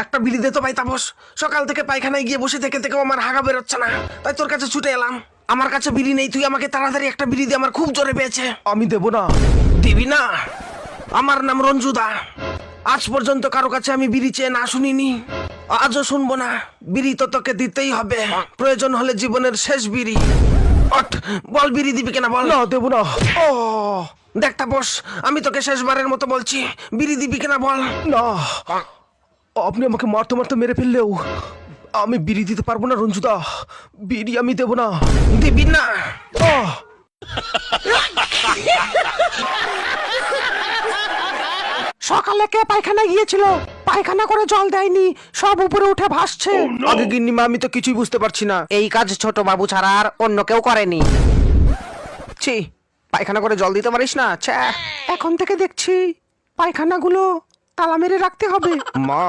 একটা বিড়ি দে তো ভাই তাপস। সকাল থেকে পায়খানায় গিয়ে বসে থেকে থেকেও আমার হাগা বেরোচ্ছে না, তাই তোর কাছে ছুটে এলাম। আমার কাছে বিড়ি নেই, তুই আমাকে তাড়াতাড়ি একটা বিড়ি দে, আমার খুব জোরে পেয়েছে। আমি দেবো না। দিবি না? আমার নাম রঞ্জুদা। আজ পর্যন্ত কারো কাছে আমি বিড়ি চেয়ে না শুনিনি, আজও শুনবো না। বিড়ি তো তোকে দিতেই হবে, প্রয়োজন হলে জীবনের শেষ বিড়ি। ওঠ, বল বিড়ি দিবি কিনা বল। না, দেবো না। ও দেখ তাপস, আমি তোকে শেষবারের মতো বলছি, বিড়ি দিবি কিনা বল। না, আপনি আমাকে মারতে মারতে মেরে ফেললেও আমি বিড়ি দিতে পারবো না রঞ্জুদা। বিড়ি আমি দেবো না। দিবি না? আহ! সকালে কে পায়খানা গিয়েছিল? পায়খানা করে জল দেয়নি, সব উপরে উঠে ভাসছে। আগে গিন্নিমা, আমি তো কিছুই বুঝতে পারছি না। এই কাজ ছোট বাবু ছাড়া আর অন্য কেউ করেনি। ছি, পায়খানা করে জল দিতে পারিস না? ছ্যা। এখন থেকে দেখছি পায়খানাগুলো তালা মেরে রাখতে হবে। মা,